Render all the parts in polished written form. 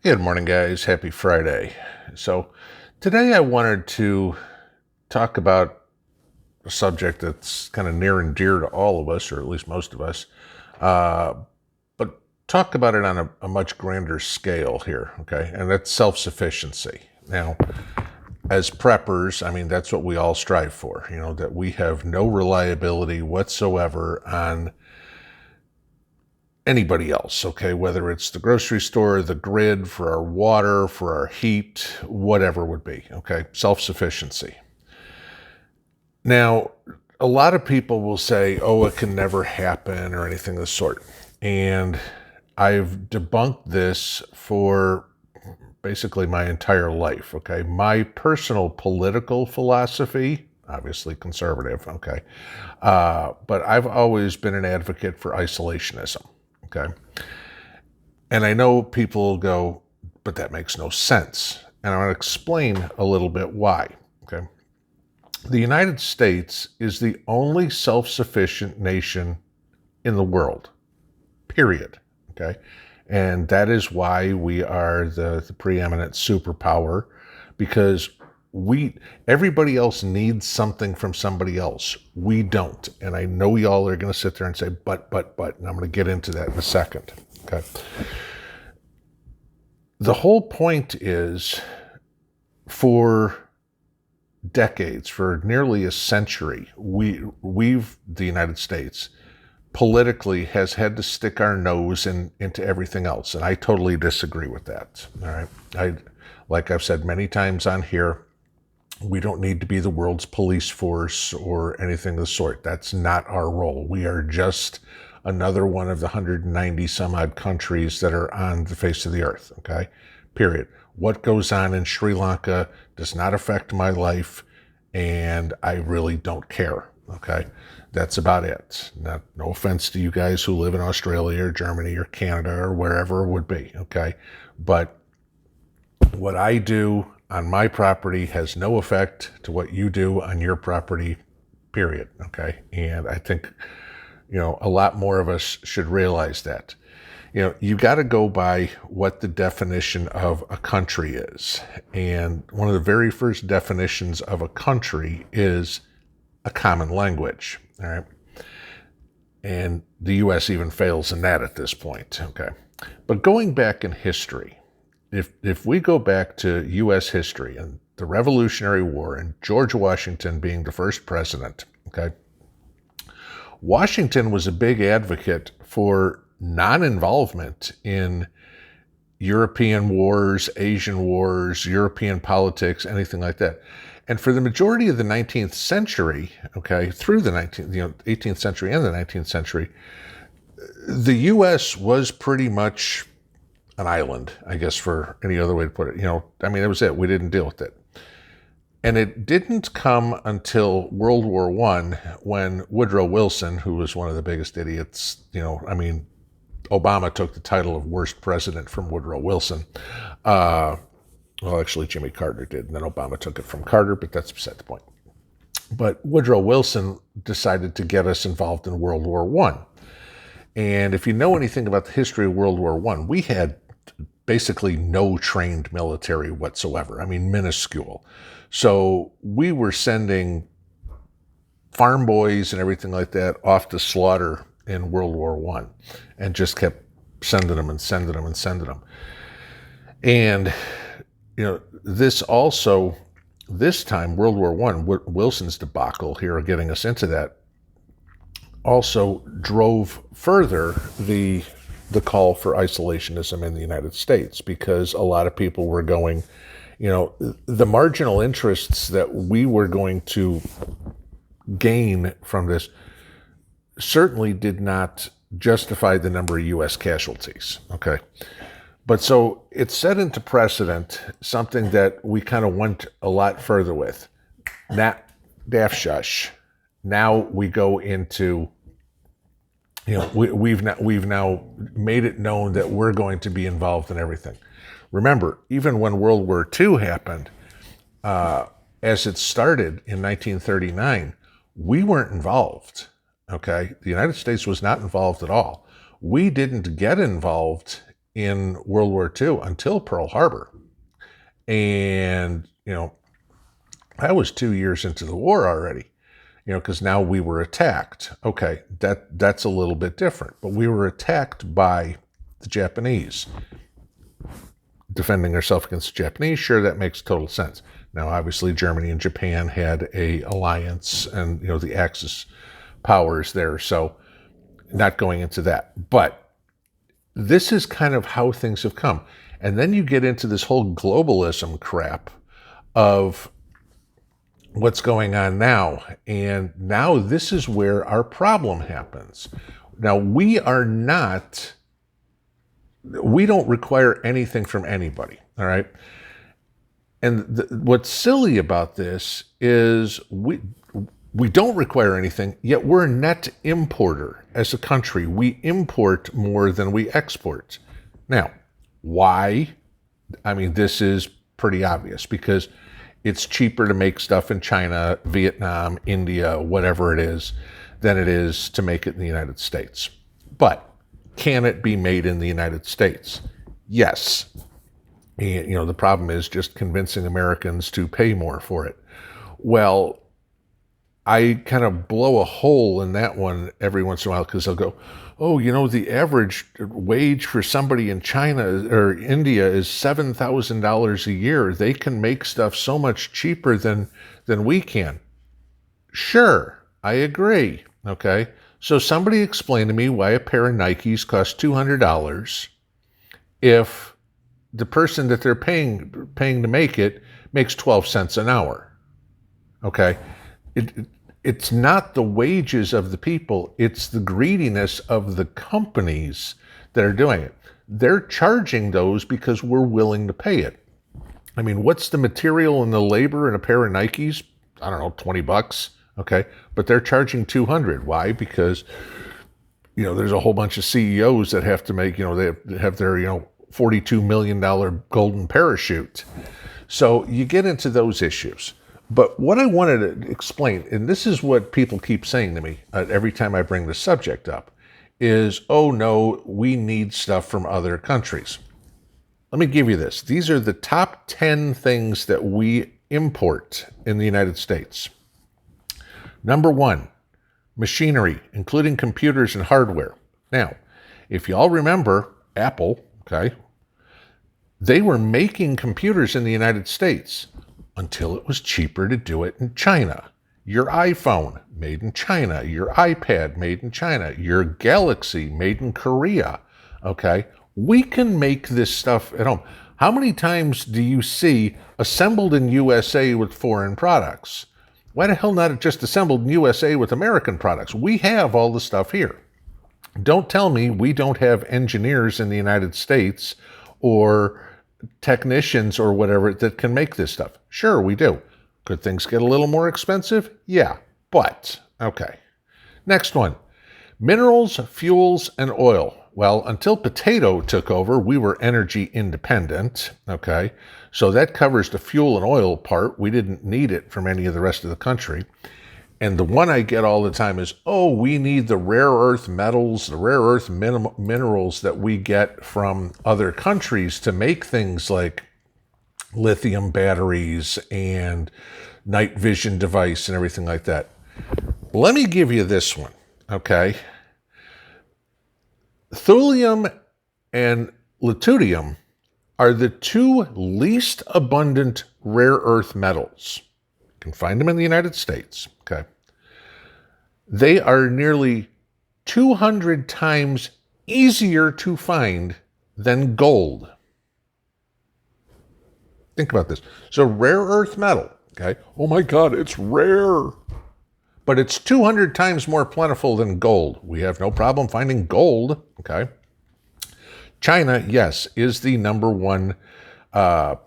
Good morning, guys. Happy Friday. So, today I wanted to talk about a subject that's kind of near and dear to all of us, or at least most of us, uh, but talk about it on a much grander scale here, okay? And that's self sufficiency. Now, as preppers, I mean, that's what we all strive for, that we have no reliability whatsoever on anybody else, okay? Whether it's the grocery store, the grid, for our water, for our heat, whatever it would be, okay? Self-sufficiency. Now, a lot of people will say, oh, it can never happen or anything of the sort. And I've debunked this for basically my entire life, okay? My personal political philosophy, obviously conservative, okay? But I've always been an advocate for isolationism. Okay. And I know people go, but that makes no sense. And I'm going to explain a little bit why. Okay. The United States is the only self-sufficient nation in the world, period. Okay. And that is why we are the preeminent superpower, because everybody else needs something from somebody else. We don't. And I know y'all are going to sit there and say, but, and I'm going to get into that in a second. Okay. The whole point is, for decades, for nearly a century, the United States politically has had to stick our nose into everything else. And I totally disagree with that. All right. Like I've said many times on here, we don't need to be the world's police force or anything of the sort. That's not our role. We are just another one of the 190 some odd countries that are on the face of the earth, okay? Period. What goes on in Sri Lanka does not affect my life, and I really don't care, okay? That's about it. No offense to you guys who live in Australia or Germany or Canada or wherever it would be, okay? But what I do on my property has no effect to what you do on your property, period, okay? And I think, a lot more of us should realize that. You got to go by what the definition of a country is. And one of the very first definitions of a country is a common language, all right? And the U.S. even fails in that at this point, okay? But going back in history, if we go back to U.S. history and the Revolutionary War and George Washington being the first president, okay, Washington was a big advocate for non-involvement in European wars, Asian wars, European politics, anything like that. And for the majority of the 19th century, okay, through the 18th century and the 19th century, the U.S. was pretty much an island, I guess, for any other way to put it. That was it. We didn't deal with it. And it didn't come until World War I when Woodrow Wilson, who was one of the biggest idiots, Obama took the title of worst president from Woodrow Wilson. Well, actually, Jimmy Carter did, and then Obama took it from Carter, but that's beside the point. But Woodrow Wilson decided to get us involved in World War I. And if you know anything about the history of World War I, we had basically no trained military whatsoever. Minuscule. So we were sending farm boys and everything like that off to slaughter in World War I, and just kept sending them and sending them and sending them. And, this time, World War I, Wilson's debacle here, getting us into that, also drove further the call for isolationism in the United States, because a lot of people were going, the marginal interests that we were going to gain from this certainly did not justify the number of U.S. casualties, okay? But so it set into precedent something that we kind of went a lot further with. Daft shush. Now we go into, we've now made it known that we're going to be involved in everything. Remember, even when World War II happened, as it started in 1939, we weren't involved, okay? The United States was not involved at all. We didn't get involved in World War II until Pearl Harbor. And, I was 2 years into the war already, because now we were attacked. Okay, that's a little bit different, but we were attacked by the Japanese. Defending ourselves against the Japanese, sure, that makes total sense. Now, obviously, Germany and Japan had a alliance and, the Axis powers there, so not going into that. But this is kind of how things have come. And then you get into this whole globalism crap of what's going on now. And now this is where our problem happens. Now, we don't require anything from anybody, all right? And what's silly about this is we don't require anything, yet we're a net importer as a country. We import more than we export. Now, why? I mean, this is pretty obvious because it's cheaper to make stuff in China, Vietnam, India, whatever it is, than it is to make it in the United States. But can it be made in the United States? Yes. And, the problem is just convincing Americans to pay more for it. Well, I kind of blow a hole in that one every once in a while because they'll go, oh, the average wage for somebody in China or India is $7,000 a year. They can make stuff so much cheaper than we can. Sure, I agree. Okay. So somebody explain to me why a pair of Nikes costs $200 if the person that they're paying to make it makes 12 cents an hour. Okay. It's not the wages of the people, it's the greediness of the companies that are doing it. They're charging those because we're willing to pay it. I mean, what's the material and the labor in a pair of Nikes? I don't know, $20, okay? But they're charging $200. Why? Because, there's a whole bunch of CEOs that have to make, they have their, $42 million golden parachute. So you get into those issues. But what I wanted to explain, and this is what people keep saying to me every time I bring the subject up, is, oh no, we need stuff from other countries. Let me give you this. These are the top 10 things that we import in the United States. Number 1, machinery, including computers and hardware. Now, if you all remember, Apple, okay, they were making computers in the United States until it was cheaper to do it in China. Your iPhone, made in China. Your iPad, made in China. Your Galaxy, made in Korea. Okay? We can make this stuff at home. How many times do you see assembled in USA with foreign products? Why the hell not just assembled in USA with American products? We have all the stuff here. Don't tell me we don't have engineers in the United States or technicians or whatever that can make this stuff. Sure, we do. Could things get a little more expensive? Yeah, but okay. Next one, minerals, fuels, and oil. Well, until potato took over, we were energy independent, okay? So that covers the fuel and oil part. We didn't need it from any of the rest of the country. And the one I get all the time is, oh, we need the rare earth metals, the rare earth minerals that we get from other countries to make things like lithium batteries and night vision device and everything like that. Let me give you this one, okay? Thulium and lutetium are the two least abundant rare earth metals. You can find them in the United States, okay? They are nearly 200 times easier to find than gold. Think about this. So rare earth metal, okay? Oh my God, it's rare. But it's 200 times more plentiful than gold. We have no problem finding gold, okay? China, yes, is the number one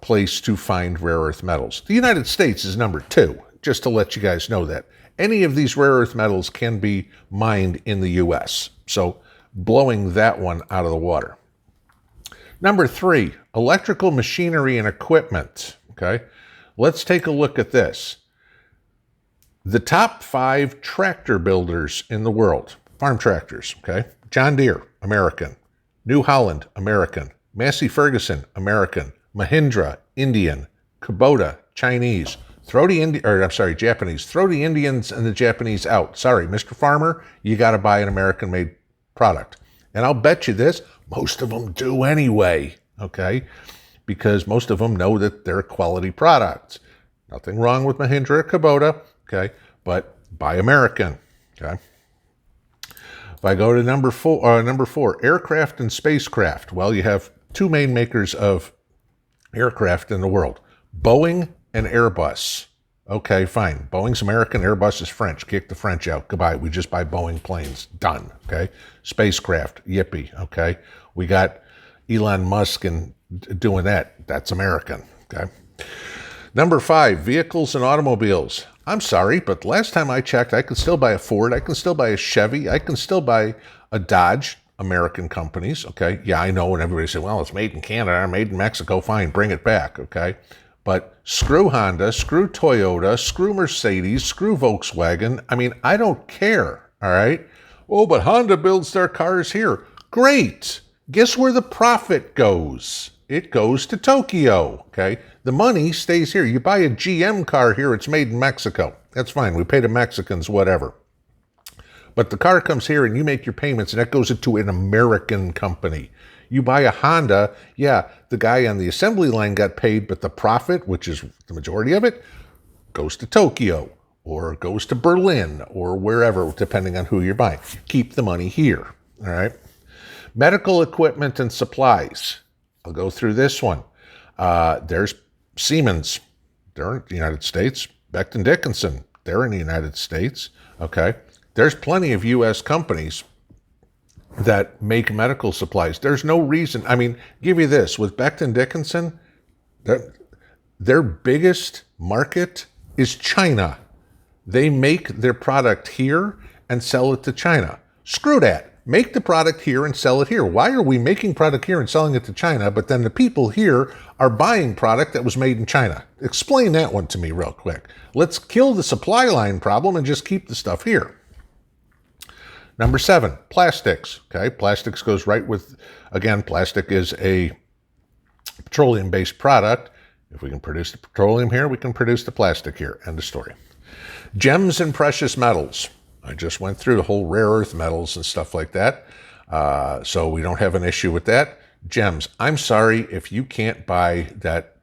place to find rare earth metals. The United States is number 2, just to let you guys know that. Any of these rare earth metals can be mined in the U.S., so blowing that one out of the water. Number 3, electrical machinery and equipment, okay? Let's take a look at this. The top 5 tractor builders in the world, farm tractors, okay? John Deere, American. New Holland, American. Massey Ferguson, American. Mahindra, Indian. Kubota, Chinese. Japanese. Throw the Indians and the Japanese out. Sorry, Mr. Farmer, you got to buy an American-made product. And I'll bet you this, most of them do anyway, okay? Because most of them know that they're quality products. Nothing wrong with Mahindra or Kubota, okay? But buy American, okay? If I go to number four, aircraft and spacecraft. Well, you have two main makers of aircraft in the world, Boeing and Airbus. Okay, fine. Boeing's American, Airbus is French. Kick the French out. Goodbye. We just buy Boeing planes. Done. Okay. Spacecraft. Yippee. Okay. We got Elon Musk and doing that. That's American. Okay. Number 5, vehicles and automobiles. I'm sorry, but last time I checked, I could still buy a Ford. I can still buy a Chevy. I can still buy a Dodge. American companies. Okay. Yeah, I know. And everybody said, well, it's made in Canada, made in Mexico. Fine. Bring it back. Okay. But screw Honda, screw Toyota, screw Mercedes, screw Volkswagen. I mean, I don't care, all right? Oh, but Honda builds their cars here. Great. Guess where the profit goes? It goes to Tokyo, okay? The money stays here. You buy a GM car here, it's made in Mexico. That's fine. We pay the Mexicans, whatever. But the car comes here and you make your payments and that goes into an American company. You buy a Honda, yeah, the guy on the assembly line got paid, but the profit, which is the majority of it, goes to Tokyo or goes to Berlin or wherever, depending on who you're buying. Keep the money here, all right? Medical equipment and supplies. I'll go through this one. There's Siemens. They're in the United States. Becton Dickinson. They're in the United States, okay? There's plenty of U.S. companies that make medical supplies. There's no reason. I mean, give you this. With Becton Dickinson, their biggest market is China. They make their product here and sell it to China. Screw that. Make the product here and sell it here. Why are we making product here and selling it to China, but then the people here are buying product that was made in China? Explain that one to me real quick. Let's kill the supply line problem and just keep the stuff here. Number 7, plastics. Okay, plastics goes right with, again, plastic is a petroleum-based product. If we can produce the petroleum here, we can produce the plastic here. End of story. Gems and precious metals. I just went through the whole rare earth metals and stuff like that. So we don't have an issue with that. Gems. I'm sorry if you can't buy that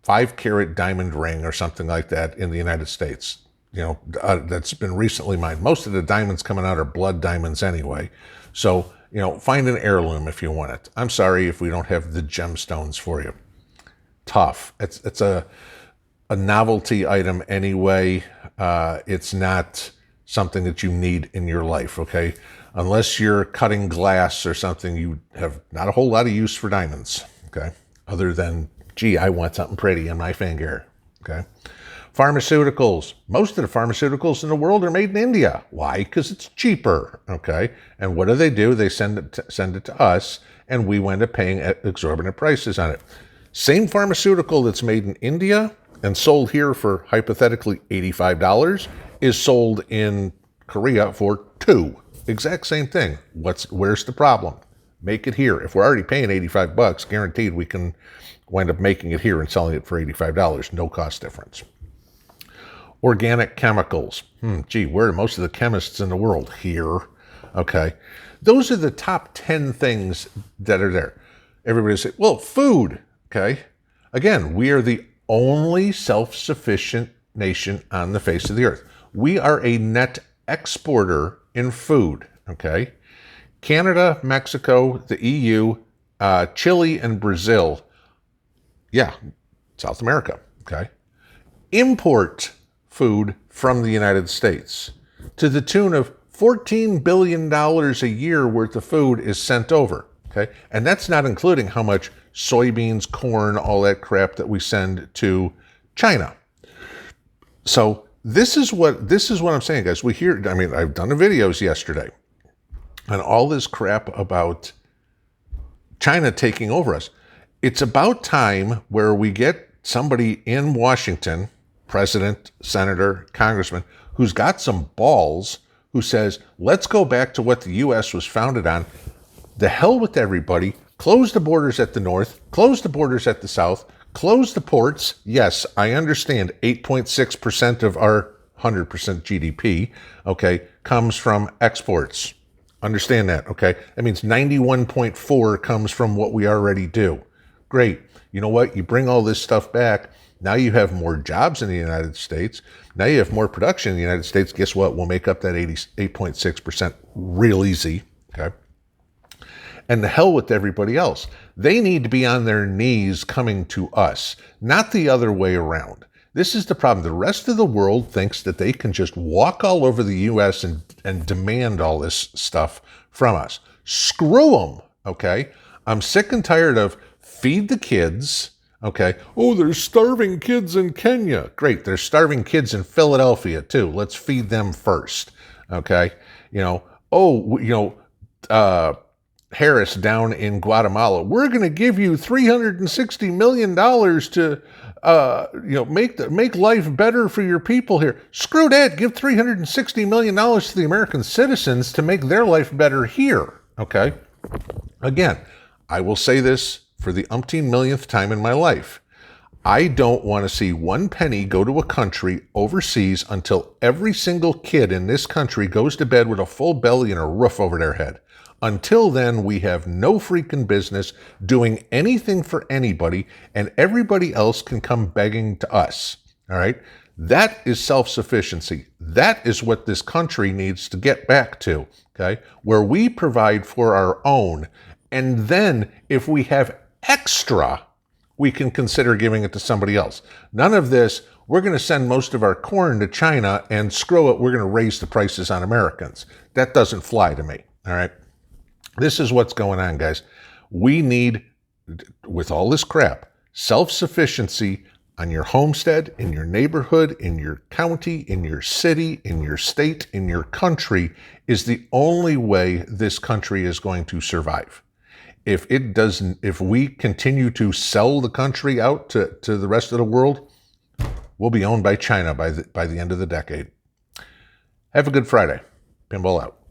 5-carat diamond ring or something like that in the United States. You know, that's been recently mined. Most of the diamonds coming out are blood diamonds anyway. So, you know, find an heirloom if you want it. I'm sorry if we don't have the gemstones for you. Tough. It's a novelty item anyway. It's not something that you need in your life, okay? Unless you're cutting glass or something, you have not a whole lot of use for diamonds, okay? Other than, gee, I want something pretty on my finger, okay? Pharmaceuticals. Most of the pharmaceuticals in the world are made in India. Why? Because it's cheaper, okay? And what do? They send it to us, and we wind up paying exorbitant prices on it. Same pharmaceutical that's made in India and sold here for hypothetically $85 is sold in Korea for $2. Exact same thing. Where's the problem? Make it here. If we're already paying $85, guaranteed we can wind up making it here and selling it for $85. No cost difference. Organic chemicals. Gee, where are most of the chemists in the world? Here. Okay. Those are the top 10 things that are there. Everybody says, well, food. Okay. Again, we are the only self-sufficient nation on the face of the earth. We are a net exporter in food. Okay. Canada, Mexico, the EU, Chile, and Brazil. Yeah. South America. Okay. Import food from the United States to the tune of $14 billion a year worth of food is sent over, okay? And that's not including how much soybeans, corn, all that crap that we send to China. So this is what I'm saying, guys. I've done the videos yesterday on all this crap about China taking over us. It's about time where we get somebody in Washington, president, senator, congressman, who's got some balls, who says, let's go back to what the U.S. was founded on. The hell with everybody. Close the borders at the north, close the borders at the south, close the ports. Yes, I understand 8.6% of our 100% GDP, okay, comes from exports. Understand that, okay? That means 91.4 comes from what we already do. Great. You know what? You bring all this stuff back. Now you have more jobs in the United States. Now you have more production in the United States. Guess what? We'll make up that 8.6% real easy, okay? And the hell with everybody else. They need to be on their knees coming to us, not the other way around. This is the problem. The rest of the world thinks that they can just walk all over the U.S. and demand all this stuff from us. Screw them, okay? I'm sick and tired of feed the kids, okay? Oh, there's starving kids in Kenya. Great, there's starving kids in Philadelphia too. Let's feed them first, okay? Harris down in Guatemala, we're going to give you $360 million to, make life better for your people here. Screw that. Give $360 million to the American citizens to make their life better here. Okay. Again, I will say this for the umpteen millionth time in my life. I don't want to see one penny go to a country overseas until every single kid in this country goes to bed with a full belly and a roof over their head. Until then, we have no freaking business doing anything for anybody, and everybody else can come begging to us. All right? That is self-sufficiency. That is what this country needs to get back to, okay? Where we provide for our own, and then if we have extra, we can consider giving it to somebody else. None of this, we're going to send most of our corn to China, and screw it, we're going to raise the prices on Americans. That doesn't fly to me, all right? This is what's going on, guys. We need, with all this crap, self-sufficiency on your homestead, in your neighborhood, in your county, in your city, in your state, in your country is the only way this country is going to survive. If we continue to sell the country out to the rest of the world, we'll be owned by China by the end of the decade. Have a good Friday. Pinball out.